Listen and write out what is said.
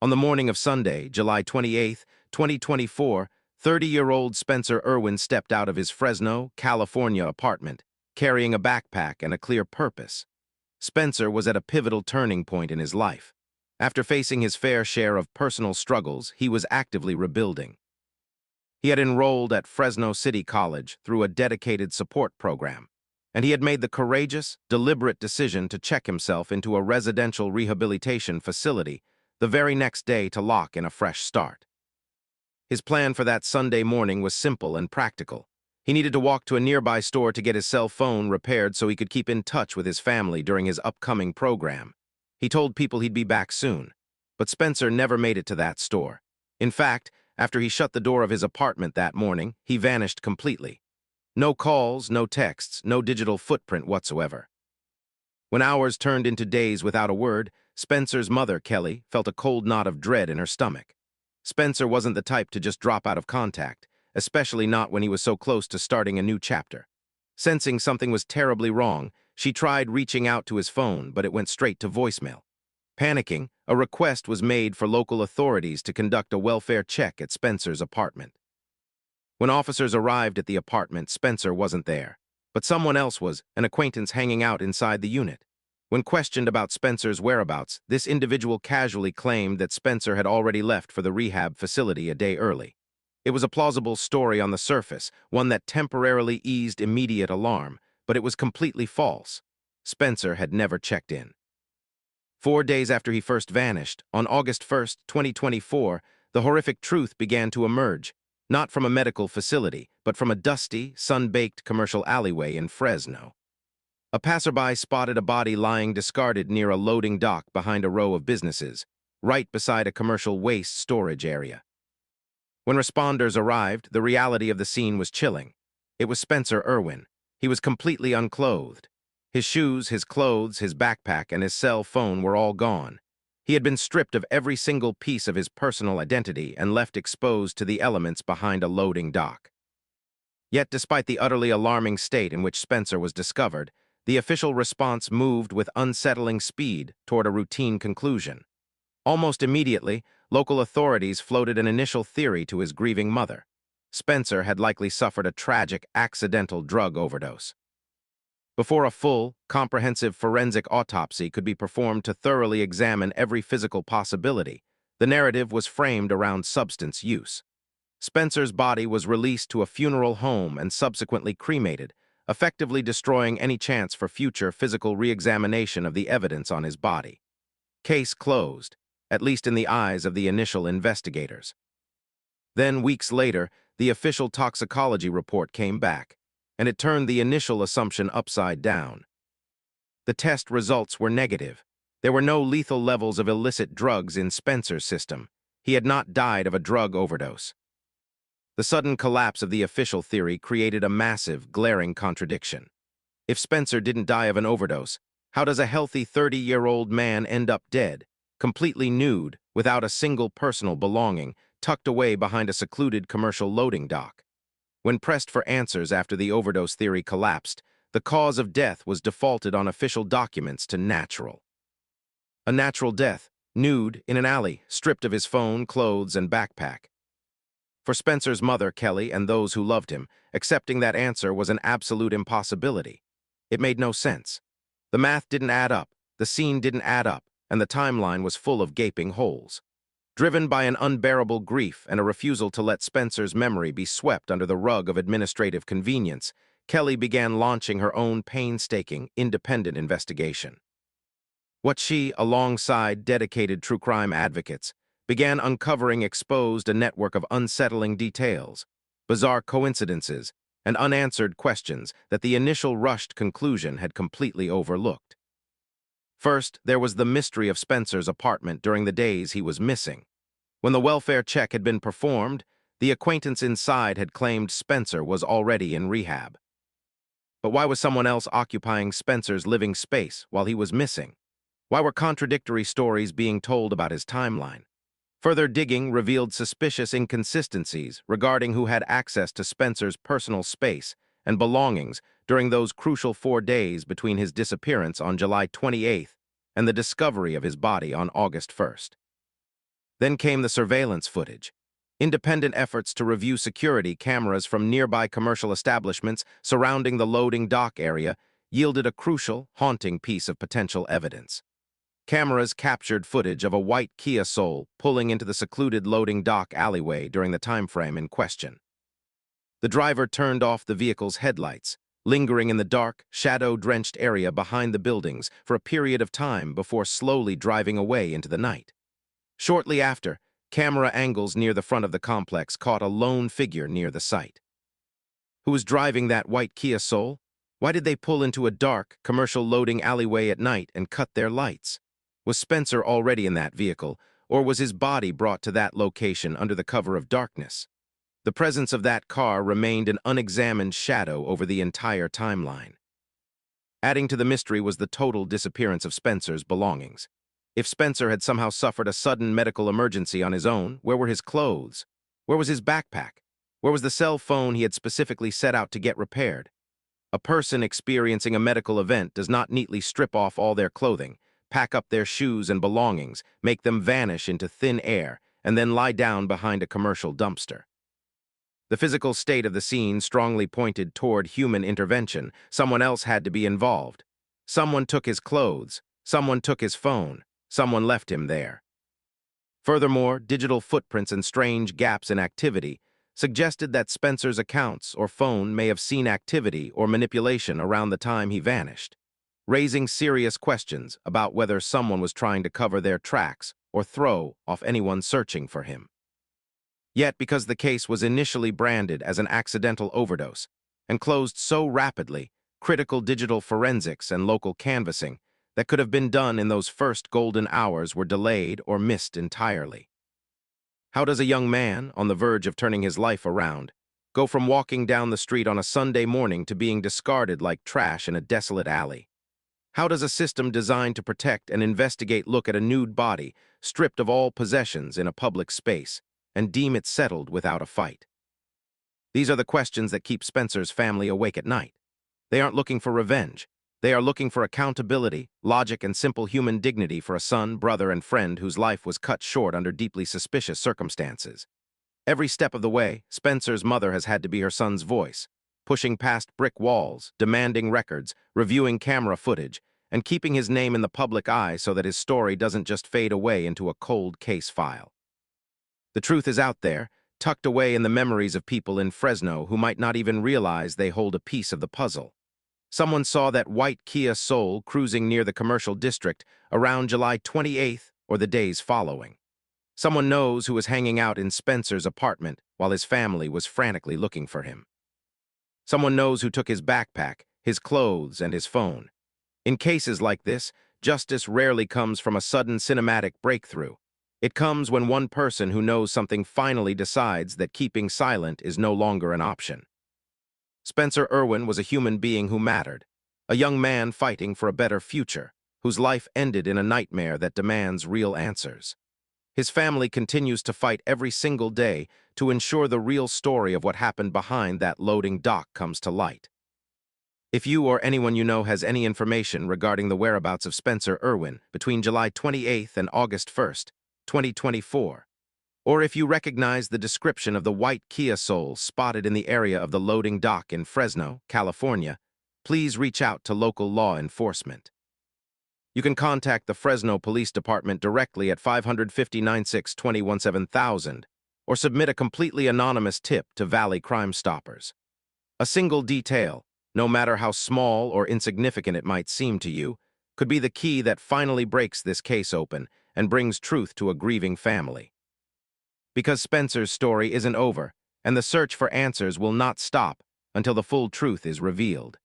On the morning of Sunday, July 28, 2024, 30-year-old Spencer Irwin stepped out of his Fresno, California apartment, carrying a backpack and a clear purpose. Spencer was at a pivotal turning point in his life. After facing his fair share of personal struggles, he was actively rebuilding. He had enrolled at Fresno City College through a dedicated support program, and he had made the courageous, deliberate decision to check himself into a residential rehabilitation facility the very next day to lock in a fresh start. His plan for that Sunday morning was simple and practical. He needed to walk to a nearby store to get his cell phone repaired so he could keep in touch with his family during his upcoming program. He told people he'd be back soon, but Spencer never made it to that store. In fact, after he shut the door of his apartment that morning, he vanished completely. No calls, no texts, no digital footprint whatsoever. When hours turned into days without a word, Spencer's mother, Kelly, felt a cold knot of dread in her stomach. Spencer wasn't the type to just drop out of contact, especially not when he was so close to starting a new chapter. Sensing something was terribly wrong, she tried reaching out to his phone, but it went straight to voicemail. Panicking, a request was made for local authorities to conduct a welfare check at Spencer's apartment. When officers arrived at the apartment, Spencer wasn't there, but someone else was, an acquaintance hanging out inside the unit. When questioned about Spencer's whereabouts, this individual casually claimed that Spencer had already left for the rehab facility a day early. It was a plausible story on the surface, one that temporarily eased immediate alarm, but it was completely false. Spencer had never checked in. 4 days after he first vanished, on August 1st, 2024, the horrific truth began to emerge, not from a medical facility, but from a dusty, sun-baked commercial alleyway in Fresno. A passerby spotted a body lying discarded near a loading dock behind a row of businesses, right beside a commercial waste storage area. When responders arrived, the reality of the scene was chilling. It was Spencer Irwin. He was completely unclothed. His shoes, his clothes, his backpack, and his cell phone were all gone. He had been stripped of every single piece of his personal identity and left exposed to the elements behind a loading dock. Yet, despite the utterly alarming state in which Spencer was discovered, the official response moved with unsettling speed toward a routine conclusion. Almost immediately, local authorities floated an initial theory to his grieving mother. Spencer had likely suffered a tragic, accidental drug overdose. Before a full, comprehensive forensic autopsy could be performed to thoroughly examine every physical possibility, the narrative was framed around substance use. Spencer's body was released to a funeral home and subsequently cremated, effectively destroying any chance for future physical re-examination of the evidence on his body. Case closed, at least in the eyes of the initial investigators. Then, weeks later, the official toxicology report came back, and it turned the initial assumption upside down. The test results were negative. There were no lethal levels of illicit drugs in Spencer's system. He had not died of a drug overdose. The sudden collapse of the official theory created a massive, glaring contradiction. If Spencer didn't die of an overdose, how does a healthy 30-year-old man end up dead, completely nude, without a single personal belonging, tucked away behind a secluded commercial loading dock? When pressed for answers after the overdose theory collapsed, the cause of death was defaulted on official documents to natural. A natural death, nude, in an alley, stripped of his phone, clothes, and backpack. For Spencer's mother, Kelly, and those who loved him, accepting that answer was an absolute impossibility. It made no sense. The math didn't add up, the scene didn't add up, and the timeline was full of gaping holes. Driven by an unbearable grief and a refusal to let Spencer's memory be swept under the rug of administrative convenience, Kelly began launching her own painstaking, independent investigation. What she, alongside dedicated true crime advocates, began uncovering exposed a network of unsettling details, bizarre coincidences, and unanswered questions that the initial rushed conclusion had completely overlooked. First, there was the mystery of Spencer's apartment during the days he was missing. When the welfare check had been performed, the acquaintance inside had claimed Spencer was already in rehab. But why was someone else occupying Spencer's living space while he was missing? Why were contradictory stories being told about his timeline? Further digging revealed suspicious inconsistencies regarding who had access to Spencer's personal space and belongings during those crucial 4 days between his disappearance on July 28th and the discovery of his body on August 1st. Then came the surveillance footage. Independent efforts to review security cameras from nearby commercial establishments surrounding the loading dock area yielded a crucial, haunting piece of potential evidence. Cameras captured footage of a white Kia Soul pulling into the secluded loading dock alleyway during the time frame in question. The driver turned off the vehicle's headlights, lingering in the dark, shadow-drenched area behind the buildings for a period of time before slowly driving away into the night. Shortly after, camera angles near the front of the complex caught a lone figure near the site. Who was driving that white Kia Soul? Why did they pull into a dark, commercial loading alleyway at night and cut their lights? Was Spencer already in that vehicle, or was his body brought to that location under the cover of darkness? The presence of that car remained an unexamined shadow over the entire timeline. Adding to the mystery was the total disappearance of Spencer's belongings. If Spencer had somehow suffered a sudden medical emergency on his own, where were his clothes? Where was his backpack? Where was the cell phone he had specifically set out to get repaired? A person experiencing a medical event does not neatly strip off all their clothing, pack up their shoes and belongings, make them vanish into thin air, and then lie down behind a commercial dumpster. The physical state of the scene strongly pointed toward human intervention. Someone else had to be involved. Someone took his clothes. Someone took his phone. Someone left him there. Furthermore, digital footprints and strange gaps in activity suggested that Spencer's accounts or phone may have seen activity or manipulation around the time he vanished, raising serious questions about whether someone was trying to cover their tracks or throw off anyone searching for him. Yet, because the case was initially branded as an accidental overdose and closed so rapidly, critical digital forensics and local canvassing that could have been done in those first golden hours were delayed or missed entirely. How does a young man, on the verge of turning his life around, go from walking down the street on a Sunday morning to being discarded like trash in a desolate alley? How does a system designed to protect and investigate look at a nude body, stripped of all possessions in a public space, and deem it settled without a fight? These are the questions that keep Spencer's family awake at night. They aren't looking for revenge. They are looking for accountability, logic, and simple human dignity for a son, brother, and friend whose life was cut short under deeply suspicious circumstances. Every step of the way, Spencer's mother has had to be her son's voice, pushing past brick walls, demanding records, reviewing camera footage, and keeping his name in the public eye so that his story doesn't just fade away into a cold case file. The truth is out there, tucked away in the memories of people in Fresno who might not even realize they hold a piece of the puzzle. Someone saw that white Kia Soul cruising near the commercial district around July 28th or the days following. Someone knows who was hanging out in Spencer's apartment while his family was frantically looking for him. Someone knows who took his backpack, his clothes, and his phone. In cases like this, justice rarely comes from a sudden cinematic breakthrough. It comes when one person who knows something finally decides that keeping silent is no longer an option. Spencer Irwin was a human being who mattered, a young man fighting for a better future, whose life ended in a nightmare that demands real answers. His family continues to fight every single day to ensure the real story of what happened behind that loading dock comes to light. If you or anyone you know has any information regarding the whereabouts of Spencer Irwin between July 28th and August 1st, 2024, or if you recognize the description of the white Kia Soul spotted in the area of the loading dock in Fresno, California, please reach out to local law enforcement. You can contact the Fresno Police Department directly at 550-96-2017 or submit a completely anonymous tip to Valley Crime Stoppers. A single detail, no matter how small or insignificant it might seem to you, could be the key that finally breaks this case open and brings truth to a grieving family. Because Spencer's story isn't over, and the search for answers will not stop until the full truth is revealed.